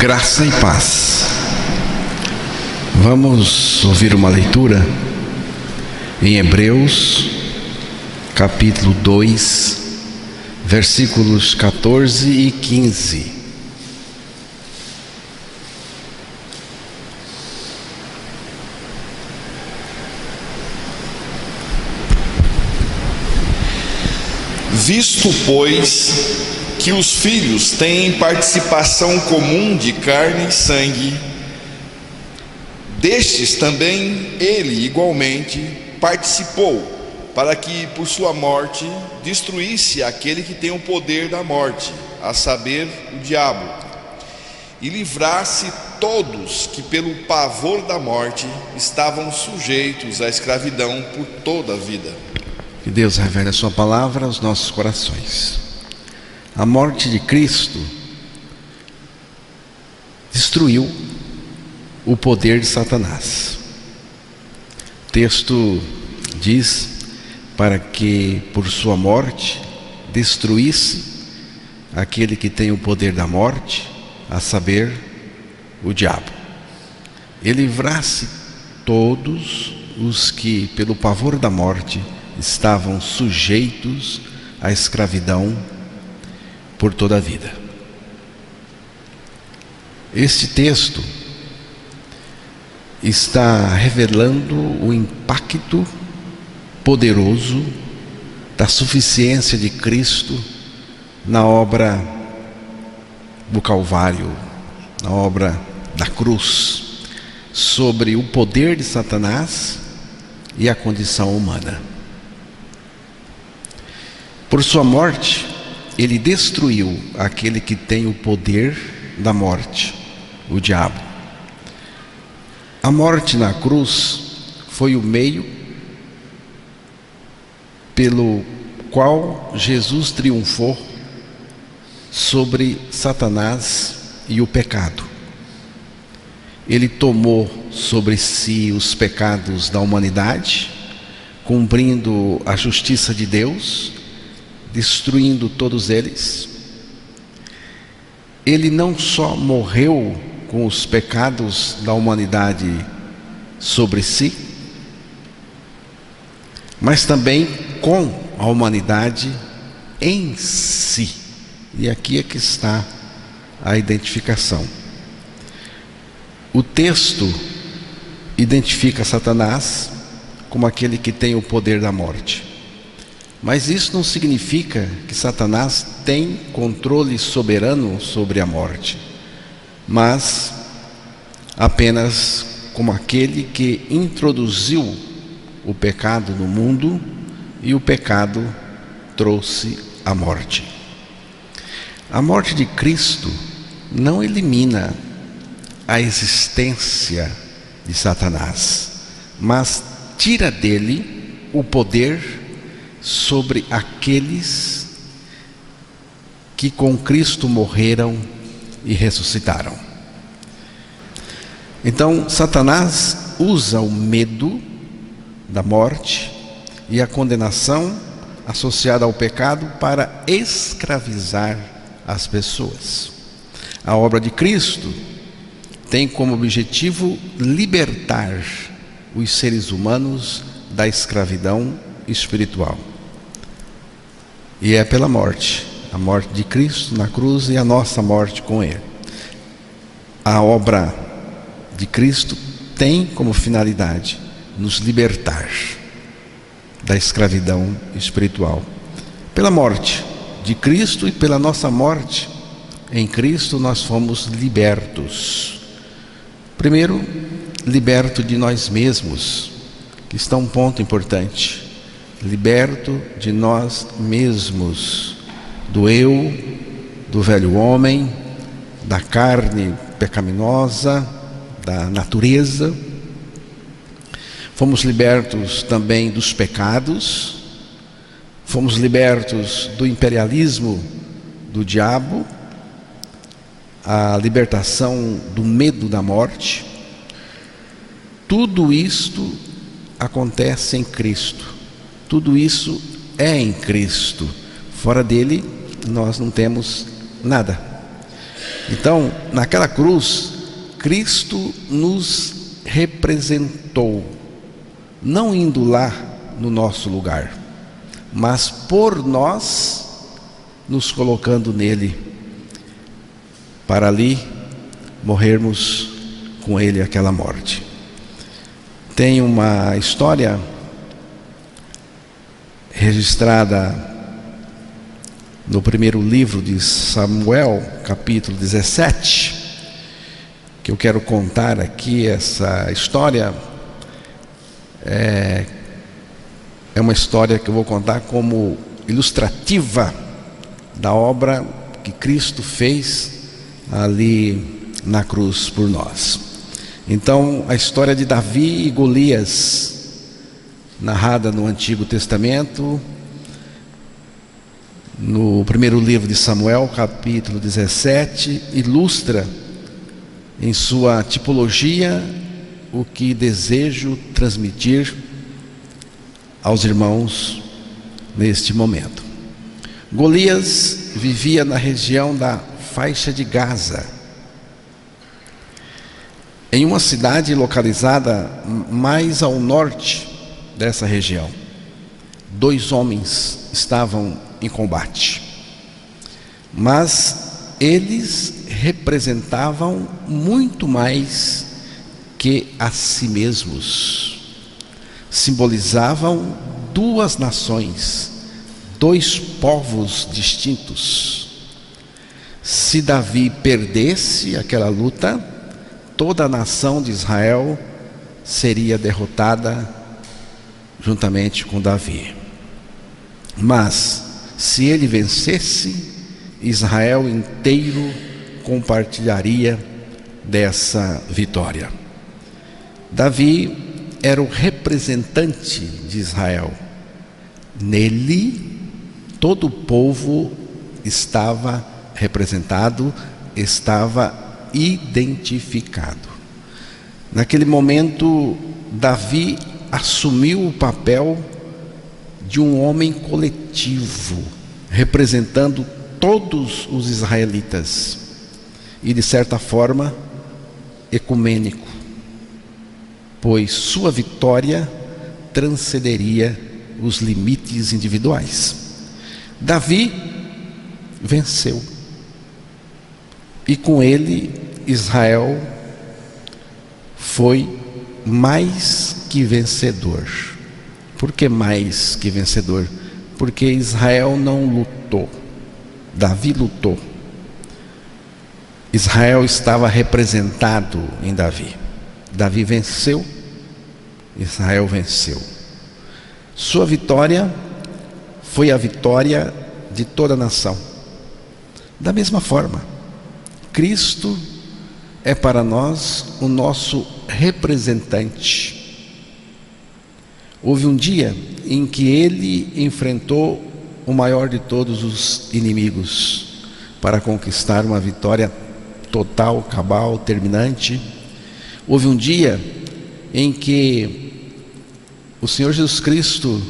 Graça e paz. Vamos ouvir uma leitura em Hebreus, capítulo 2, versículos 14 e 15. Visto, pois, que os filhos têm participação comum de carne e sangue, destes também ele igualmente participou, para que por sua morte destruísse aquele que tem o poder da morte, a saber, o diabo, e livrasse todos que pelo pavor da morte estavam sujeitos à escravidão por toda a vida. Que Deus revele a sua palavra aos nossos corações. A morte de Cristo destruiu o poder de Satanás. O texto diz: para que por sua morte destruísse aquele que tem o poder da morte, a saber, o diabo, e livrasse todos os que pelo pavor da morte estavam sujeitos à escravidão por toda a vida. Este texto está revelando o impacto poderoso da suficiência de Cristo na obra do Calvário, na obra da cruz, sobre o poder de Satanás e a condição humana. Por sua morte, ele destruiu aquele que tem o poder da morte, o diabo. A morte na cruz foi o meio pelo qual Jesus triunfou sobre Satanás e o pecado. Ele tomou sobre si os pecados da humanidade, cumprindo a justiça de Deus, destruindo todos eles. Ele não só morreu com os pecados da humanidade sobre si, mas também com a humanidade em si. E aqui é que está a identificação. O texto identifica Satanás como aquele que tem o poder da morte. Mas isso não significa que Satanás tem controle soberano sobre a morte, mas apenas como aquele que introduziu o pecado no mundo e o pecado trouxe a morte. A morte de Cristo não elimina a existência de Satanás, mas tira dele o poder sobre aqueles que com Cristo morreram e ressuscitaram. Então, Satanás usa o medo da morte e a condenação associada ao pecado para escravizar as pessoas. A obra de Cristo tem como objetivo libertar os seres humanos da escravidão espiritual. E é pela morte, a morte de Cristo na cruz e a nossa morte com Ele. A obra de Cristo tem como finalidade nos libertar da escravidão espiritual. Pela morte de Cristo e pela nossa morte em Cristo, nós fomos libertos. Primeiro, liberto de nós mesmos, que está um ponto importante. Liberto de nós mesmos, do eu, do velho homem, da carne pecaminosa, da natureza. Fomos libertos também dos pecados, fomos libertos do imperialismo do diabo, a libertação do medo da morte. Tudo isto acontece em Cristo. Tudo isso é em Cristo. Fora dele, nós não temos nada. Então, naquela cruz, Cristo nos representou, não indo lá no nosso lugar, mas por nós, nos colocando nele, para ali morrermos com ele aquela morte. Tem uma história registrada no primeiro livro de Samuel, capítulo 17, que eu quero contar aqui. Essa história é uma história que eu vou contar como ilustrativa da obra que Cristo fez ali na cruz por nós. Então, a história de Davi e Golias, narrada no Antigo Testamento, no primeiro livro de Samuel, capítulo 17, ilustra em sua tipologia o que desejo transmitir aos irmãos neste momento. Golias vivia na região da faixa de Gaza, em uma cidade localizada mais ao norte dessa região. 2 homens estavam em combate, mas eles representavam muito mais que a si mesmos. Simbolizavam 2 nações, 2 povos distintos. Se Davi perdesse aquela luta, toda a nação de Israel seria derrotada juntamente com Davi. Mas se ele vencesse, Israel inteiro compartilharia dessa vitória. Davi era o representante de Israel. Nele, todo o povo estava representado, estava identificado. Naquele momento, Davi assumiu o papel de um homem coletivo, representando todos os israelitas e, de certa forma, ecumênico, pois sua vitória transcenderia os limites individuais. Davi venceu, e com ele Israel foi mais que vencedor. Por que mais que vencedor? Porque Israel não lutou, Davi lutou. Israel estava representado em Davi. Davi venceu, Israel venceu. Sua vitória foi a vitória de toda a nação. Da mesma forma, Cristo é para nós o nosso representante. Houve um dia em que ele enfrentou o maior de todos os inimigos para conquistar uma vitória total, cabal, terminante. Houve um dia em que o Senhor Jesus Cristo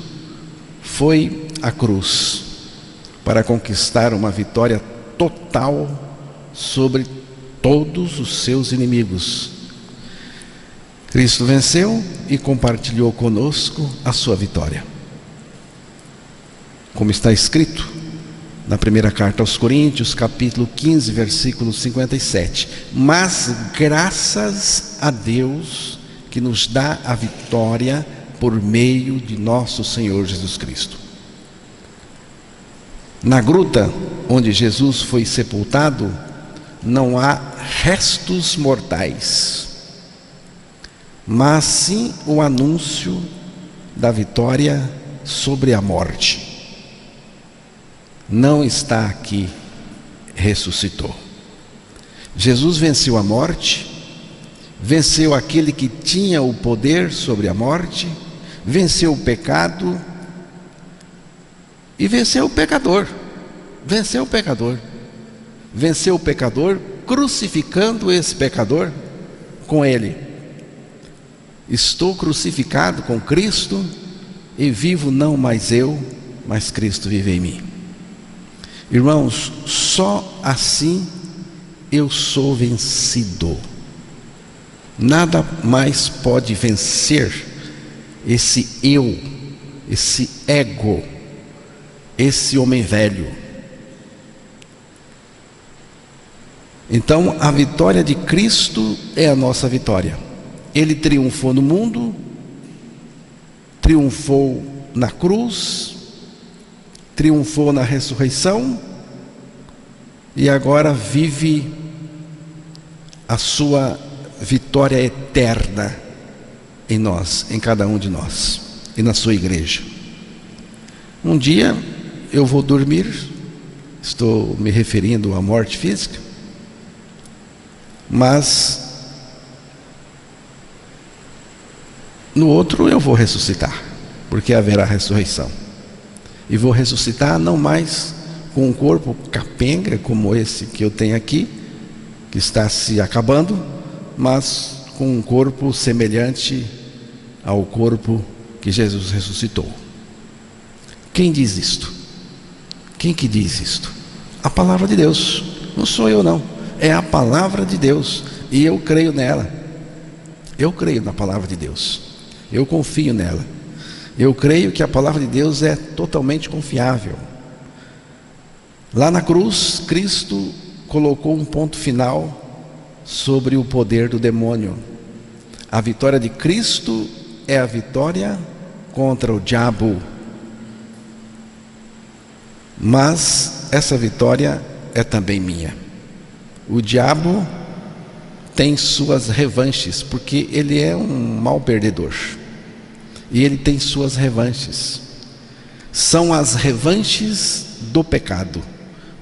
foi à cruz para conquistar uma vitória total sobre todos os seus inimigos. Cristo venceu e compartilhou conosco a sua vitória. Como está escrito na primeira carta aos Coríntios, capítulo 15, versículo 57. Mas graças a Deus que nos dá a vitória por meio de nosso Senhor Jesus Cristo. Na gruta onde Jesus foi sepultado, não há restos mortais, mas sim o anúncio da vitória sobre a morte. Não está aqui, ressuscitou. Jesus venceu a morte, venceu aquele que tinha o poder sobre a morte, venceu o pecado e venceu o pecador. Venceu o pecador. Venceu o pecador, crucificando esse pecador com ele. Estou crucificado com Cristo e vivo não mais eu, mas Cristo vive em mim. Irmãos, só assim eu sou vencido. Nada mais pode vencer esse eu, esse ego, esse homem velho. Então, a vitória de Cristo é a nossa vitória. Ele triunfou no mundo, triunfou na cruz, triunfou na ressurreição e agora vive a sua vitória eterna em nós, em cada um de nós e na sua igreja. Um dia eu vou dormir, estou me referindo à morte física, mas no outro eu vou ressuscitar, porque haverá ressurreição. E vou ressuscitar não mais com um corpo capenga como esse que eu tenho aqui, que está se acabando, mas com um corpo semelhante ao corpo que Jesus ressuscitou. Quem diz isto? Quem que diz isto? A palavra de Deus. Não sou eu não, é a palavra de Deus, e eu creio nela. Eu creio na palavra de Deus, eu confio nela. Eu creio que a palavra de Deus é totalmente confiável. Lá na cruz, Cristo colocou um ponto final sobre o poder do demônio. A vitória de Cristo é a vitória contra o diabo. Mas essa vitória é também minha. O diabo tem suas revanches, porque ele é um mau perdedor. E ele tem suas revanches. São as revanches do pecado.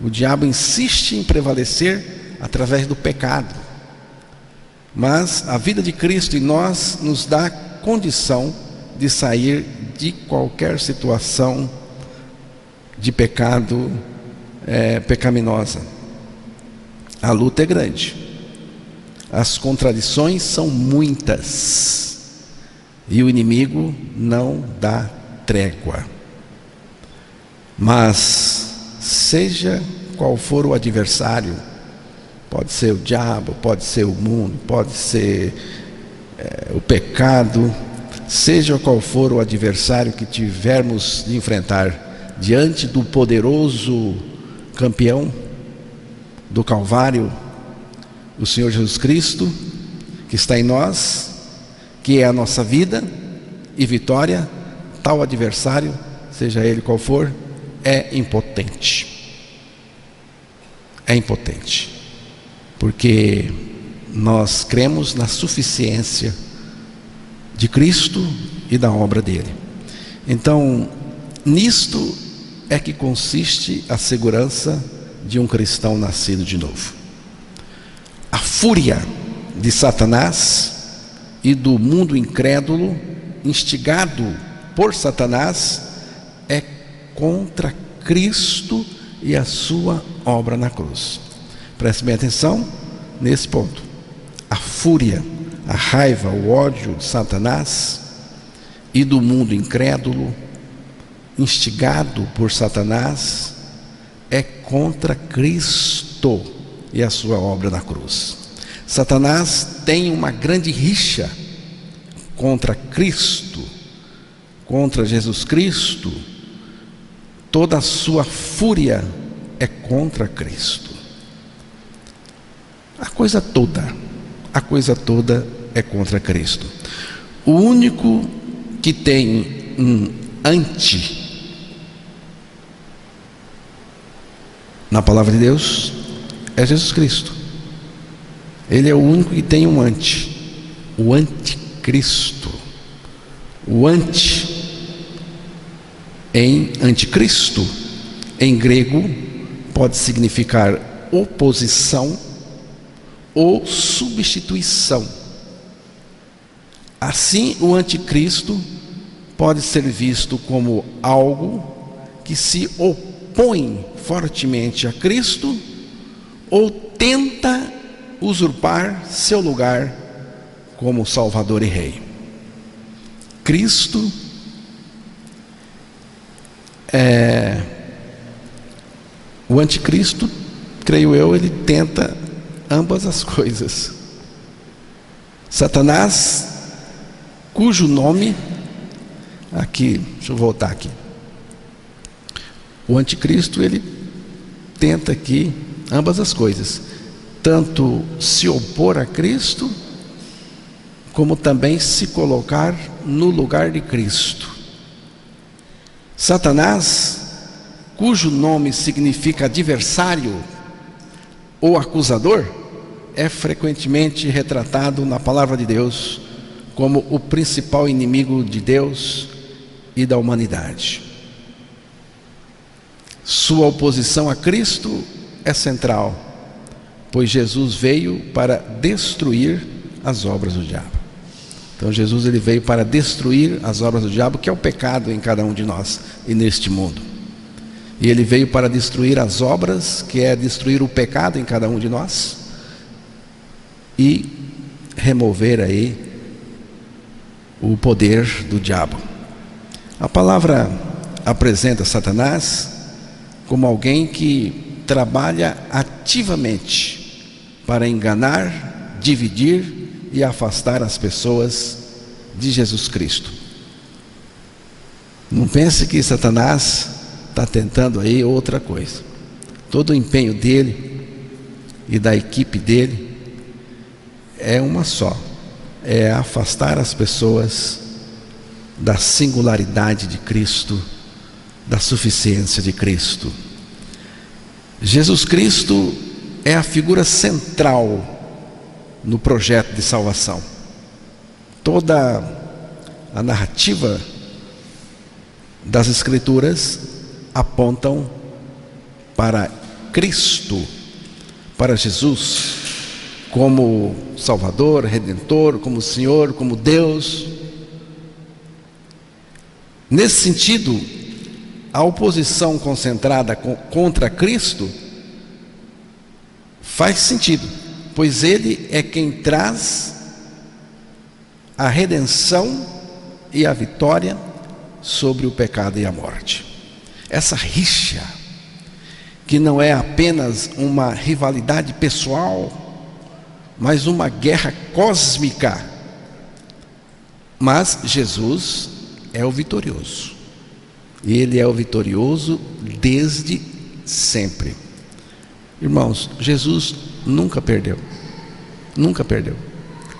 O diabo insiste em prevalecer através do pecado. Mas a vida de Cristo em nós nos dá condição de sair de qualquer situação de pecado pecaminosa. A luta é grande. As contradições são muitas. E o inimigo não dá trégua. Mas seja qual for o adversário, pode ser o diabo, pode ser o mundo, pode ser o pecado, seja qual for o adversário que tivermos de enfrentar diante do poderoso campeão do Calvário, o Senhor Jesus Cristo, que está em nós, que é a nossa vida e vitória, tal adversário, seja ele qual for, é impotente. É impotente. Porque nós cremos na suficiência de Cristo e da obra dele. Então, nisto é que consiste a segurança de um cristão nascido de novo. A fúria de Satanás e do mundo incrédulo, instigado por Satanás, é contra Cristo e a sua obra na cruz. Preste bem atenção nesse ponto. A fúria, a raiva, o ódio de Satanás e do mundo incrédulo, instigado por Satanás, é contra Cristo e a sua obra na cruz. Satanás tem uma grande rixa contra Cristo, contra Jesus Cristo. Toda a sua fúria é contra Cristo. A coisa toda é contra Cristo. O único que tem um anti na palavra de Deus é Jesus Cristo. Ele é o único que tem um anti, o anticristo. O em anticristo, em grego, pode significar oposição ou substituição. Assim, o anticristo pode ser visto como algo que se opõe fortemente a Cristo ou tenta usurpar seu lugar como Salvador e Rei. Cristo o anticristo, creio eu, ele tenta ambas as coisas. Satanás, cujo nome, aqui, deixa eu voltar aqui. O anticristo, ele tenta aqui ambas as coisas, tanto se opor a Cristo, como também se colocar no lugar de Cristo. Satanás, cujo nome significa adversário ou acusador, é frequentemente retratado na palavra de Deus como o principal inimigo de Deus e da humanidade. Sua oposição a Cristo é central, pois Jesus veio para destruir as obras do diabo. Então Jesus, ele veio para destruir as obras do diabo, que é o pecado em cada um de nós e neste mundo. E ele veio para destruir as obras, que é destruir o pecado em cada um de nós, e remover aí o poder do diabo. A palavra apresenta Satanás como alguém que trabalha ativamente para enganar, dividir e afastar as pessoas de Jesus Cristo. Não pense que Satanás está tentando aí outra coisa. Todo o empenho dele e da equipe dele é uma só: é afastar as pessoas da singularidade de Cristo, da suficiência de Cristo. Jesus Cristo é a figura central no projeto de salvação. Toda a narrativa das Escrituras apontam para Cristo, para Jesus, como Salvador, Redentor, como Senhor, como Deus. Nesse sentido, a oposição concentrada contra Cristo faz sentido, pois Ele é quem traz a redenção e a vitória sobre o pecado e a morte. Essa rixa, que não é apenas uma rivalidade pessoal, mas uma guerra cósmica. Mas Jesus é o vitorioso, e Ele é o vitorioso desde sempre. Irmãos, Jesus nunca perdeu, nunca perdeu.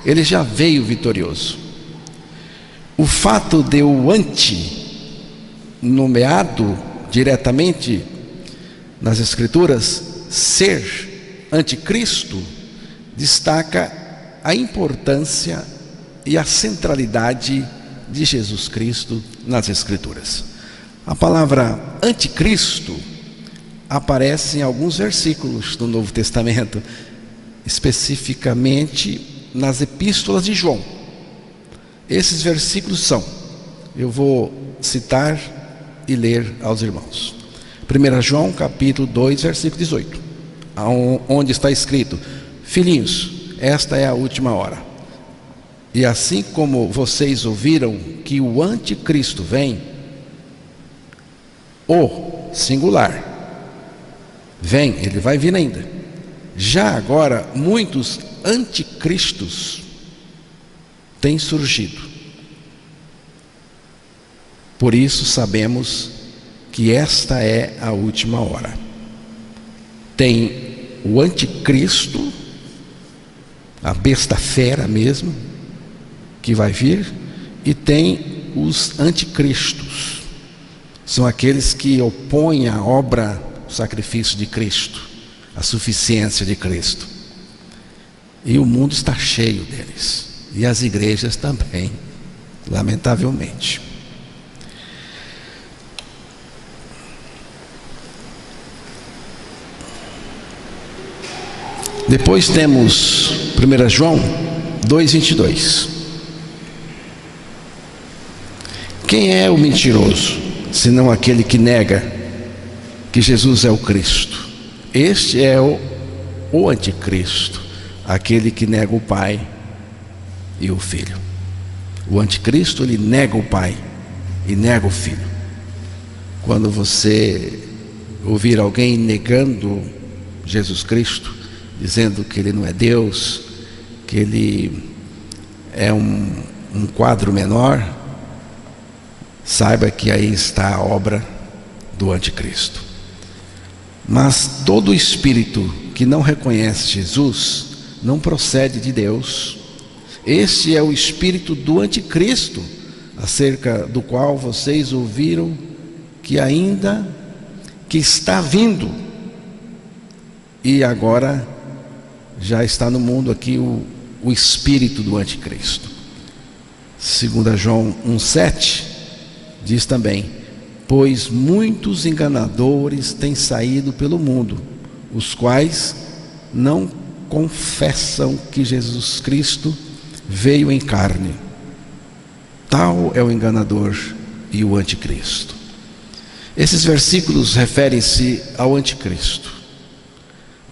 Ele já veio vitorioso. O fato de o nomeado diretamente nas Escrituras ser anticristo destaca a importância e a centralidade de Jesus Cristo nas Escrituras. A palavra anticristo aparece em alguns versículos do Novo Testamento, especificamente nas epístolas de João. Esses versículos são, eu vou citar e ler aos irmãos. 1 João capítulo 2, versículo 18, onde está escrito: filhinhos, esta é a última hora. E assim como vocês ouviram que o anticristo vem, o singular, vem, ele vai vir ainda. Já agora, muitos anticristos têm surgido. Por isso sabemos que esta é a última hora. Tem o anticristo, a besta fera mesmo, que vai vir, e tem os anticristos. São aqueles que opõem a obra, o sacrifício de Cristo, a suficiência de Cristo. E o mundo está cheio deles, e as igrejas também, lamentavelmente. Depois temos 1 João 2,22. Quem é o mentiroso, senão aquele que nega que Jesus é o Cristo? Este é o anticristo, aquele que nega o Pai e o Filho. O anticristo, ele nega o Pai e nega o Filho. Quando você ouvir alguém negando Jesus Cristo, dizendo que ele não é Deus, que ele é um quadro menor, saiba que aí está a obra do anticristo. Mas todo espírito que não reconhece Jesus não procede de Deus. Este é o espírito do anticristo, acerca do qual vocês ouviram que está vindo, e agora já está no mundo aqui o espírito do anticristo. 2 João 1,7 diz também: pois muitos enganadores têm saído pelo mundo, os quais não confessam que Jesus Cristo veio em carne. Tal é o enganador e o anticristo. Esses versículos referem-se ao anticristo,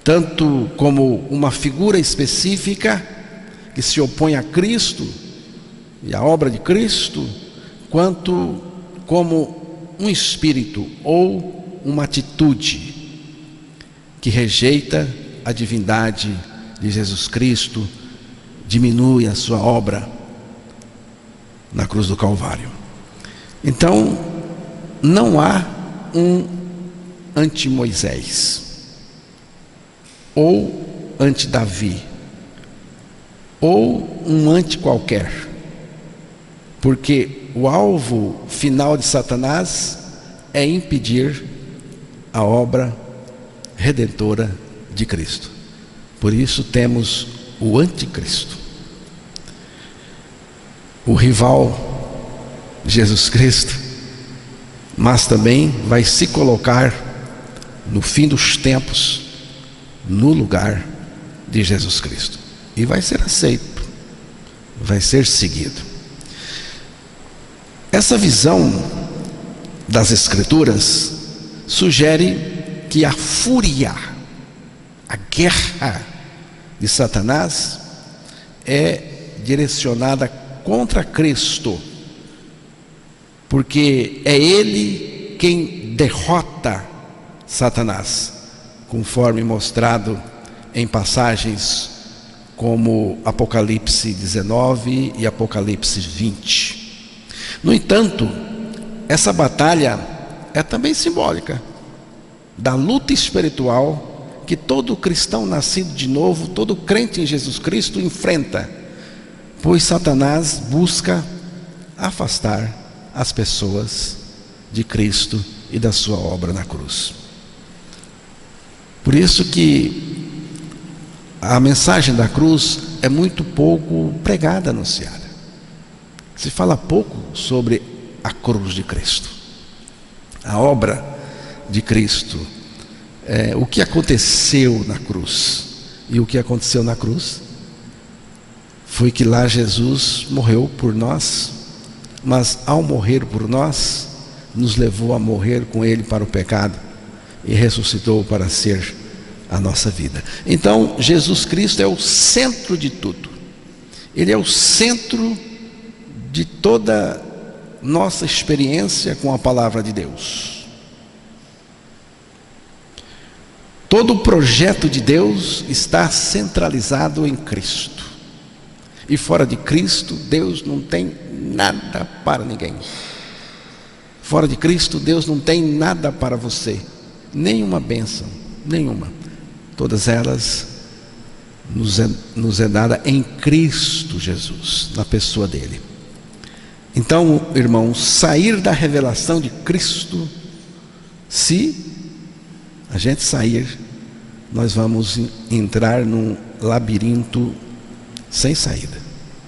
tanto como uma figura específica que se opõe a Cristo e à obra de Cristo, quanto como um espírito ou uma atitude que rejeita a divindade de Jesus Cristo, diminui a sua obra na cruz do Calvário. Então, não há um anti-Moisés, ou anti-Davi, ou um anti-qualquer, porque o alvo final de Satanás é impedir a obra redentora de Cristo. Por isso temos o anticristo, o rival de Jesus Cristo, mas também vai se colocar no fim dos tempos no lugar de Jesus Cristo, e vai ser aceito, vai ser seguido. Essa visão das Escrituras sugere que a fúria, a guerra de Satanás é direcionada contra Cristo, porque é ele quem derrota Satanás, conforme mostrado em passagens como Apocalipse 19 e Apocalipse 20. No entanto, essa batalha é também simbólica da luta espiritual que todo cristão nascido de novo, todo crente em Jesus Cristo enfrenta, pois Satanás busca afastar as pessoas de Cristo e da sua obra na cruz. Por isso que a mensagem da cruz é muito pouco pregada, anunciada. Se fala pouco sobre a cruz de Cristo, a obra de Cristo, o que aconteceu na cruz. E o que aconteceu na cruz foi que lá Jesus morreu por nós, mas ao morrer por nós, nos levou a morrer com Ele para o pecado e ressuscitou para ser a nossa vida. Então Jesus Cristo é o centro de tudo. Ele é o centro de toda nossa experiência com a palavra de Deus. Todo o projeto de Deus está centralizado em Cristo, e fora de Cristo Deus não tem nada para ninguém. Fora de Cristo Deus não tem nada para você, nenhuma bênção, nenhuma. Todas elas nos é dada em Cristo Jesus, na pessoa dele. Então, irmãos, sair da revelação de Cristo, se a gente sair, nós vamos entrar num labirinto sem saída,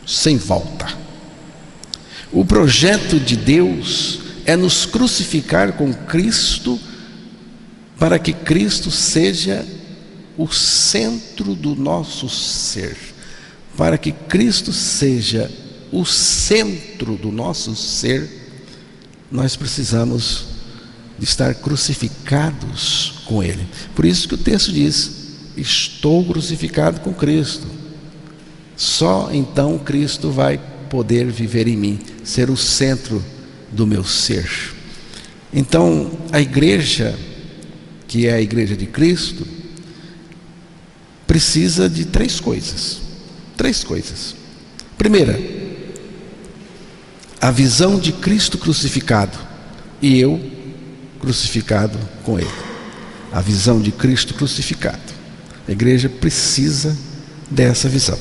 sem volta. O projeto de Deus é nos crucificar com Cristo, para que Cristo seja o centro do nosso ser. Para que Cristo seja o centro do nosso ser, nós precisamos de estar crucificados com Ele. Por isso que o texto diz: estou crucificado com Cristo. Só então Cristo vai poder viver em mim, ser o centro do meu ser. Então a igreja, que é a igreja de Cristo, precisa de três coisas. Três coisas. Primeira, a visão de Cristo crucificado e eu crucificado com Ele. A visão de Cristo crucificado. A igreja precisa dessa visão.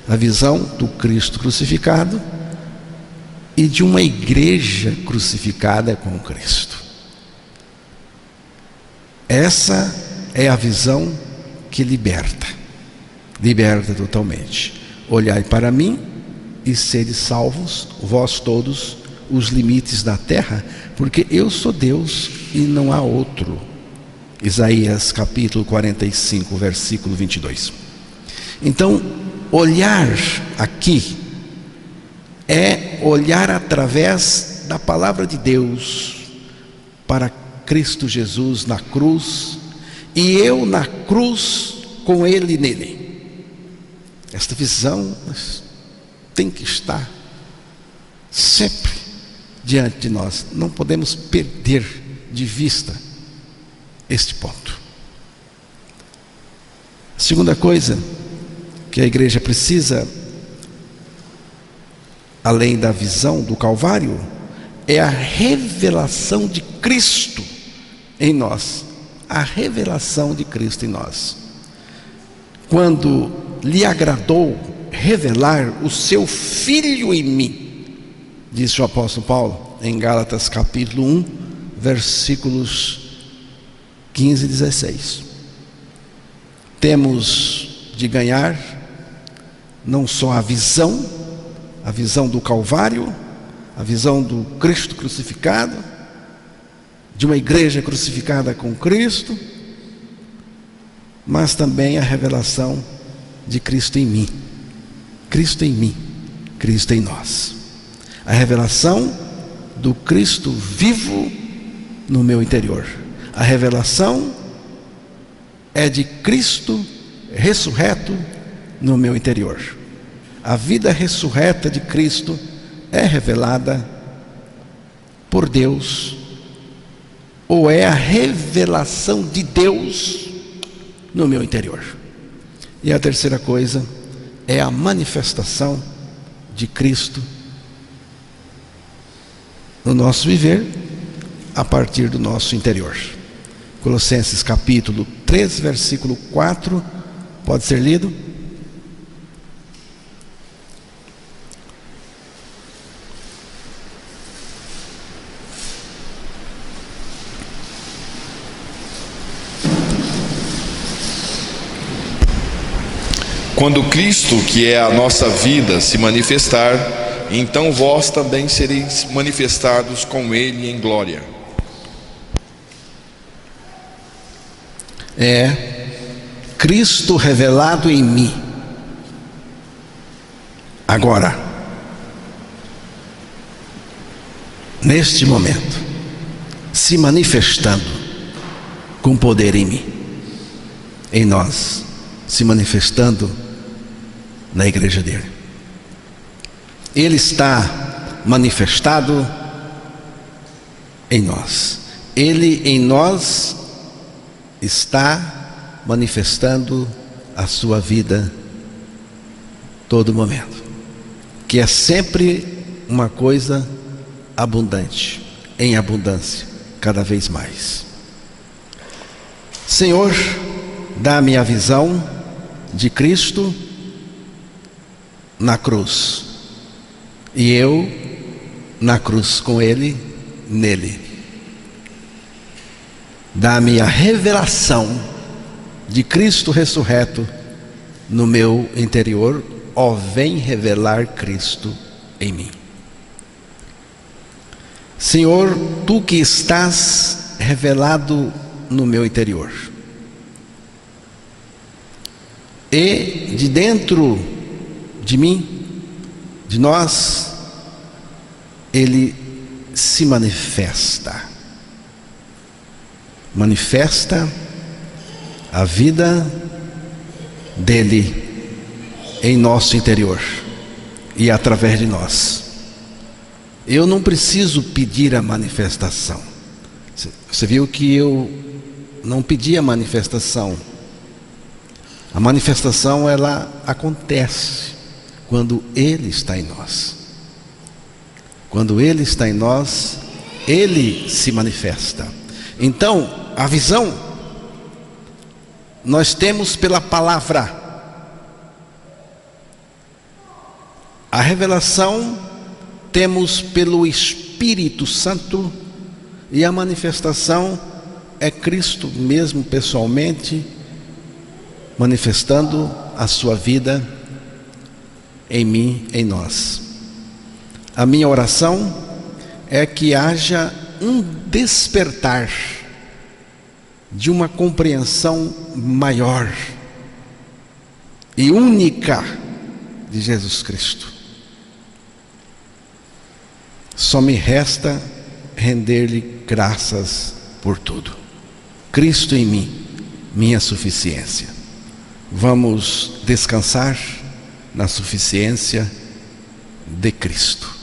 A visão do Cristo crucificado e de uma igreja crucificada com Cristo. Essa é a visão que liberta totalmente. Olhai para mim e sede salvos, vós todos, os limites da terra, porque eu sou Deus e não há outro. Isaías capítulo 45, versículo 22. Então, olhar aqui é olhar através da palavra de Deus para Cristo Jesus na cruz, e eu na cruz com Ele nele. Esta visão tem que estar sempre diante de nós. Não podemos perder de vista este ponto. A segunda coisa que a igreja precisa, além da visão do Calvário, é a revelação de Cristo em nós. A revelação de Cristo em nós. Quando lhe agradou revelar o seu Filho em mim, disse o apóstolo Paulo em Gálatas capítulo 1, versículos 15 e 16. Temos de ganhar não só a visão do Calvário, a visão do Cristo crucificado, de uma igreja crucificada com Cristo, mas também a revelação de Cristo em mim. Cristo em mim, Cristo em nós. A revelação do Cristo vivo no meu interior. A revelação é de Cristo ressurreto no meu interior. A vida ressurreta de Cristo é revelada por Deus, ou é a revelação de Deus no meu interior. E a terceira coisa é a manifestação de Cristo no nosso viver, a partir do nosso interior. Colossenses capítulo 3, versículo 4, pode ser lido? Quando Cristo, que é a nossa vida, se manifestar, então vós também sereis manifestados com Ele em glória. É Cristo revelado em mim, agora, neste momento, se manifestando com poder em mim, em nós, se manifestando na igreja dele. Ele está manifestado em nós. Ele em nós está manifestando a sua vida todo momento, que é sempre uma coisa abundante, em abundância, cada vez mais. Senhor, dá-me a visão de Cristo na cruz, e eu na cruz com Ele, nele. Dá-me a revelação de Cristo ressurreto no meu interior, ó, vem revelar Cristo em mim. Senhor, Tu que estás revelado no meu interior, e de dentro de mim, de nós, Ele se manifesta a vida dele em nosso interior e através de nós. Eu não preciso pedir a manifestação. Você viu que eu não pedi a manifestação A manifestação, ela acontece quando Ele está em nós. Quando Ele está em nós, Ele se manifesta. Então, a visão nós temos pela palavra. A revelação temos pelo Espírito Santo. E a manifestação é Cristo mesmo pessoalmente manifestando a sua vida em mim, em nós. A minha oração é que haja um despertar de uma compreensão maior e única de Jesus Cristo. Só me resta render-lhe graças por tudo. Cristo em mim, minha suficiência. Vamos descansar na suficiência de Cristo.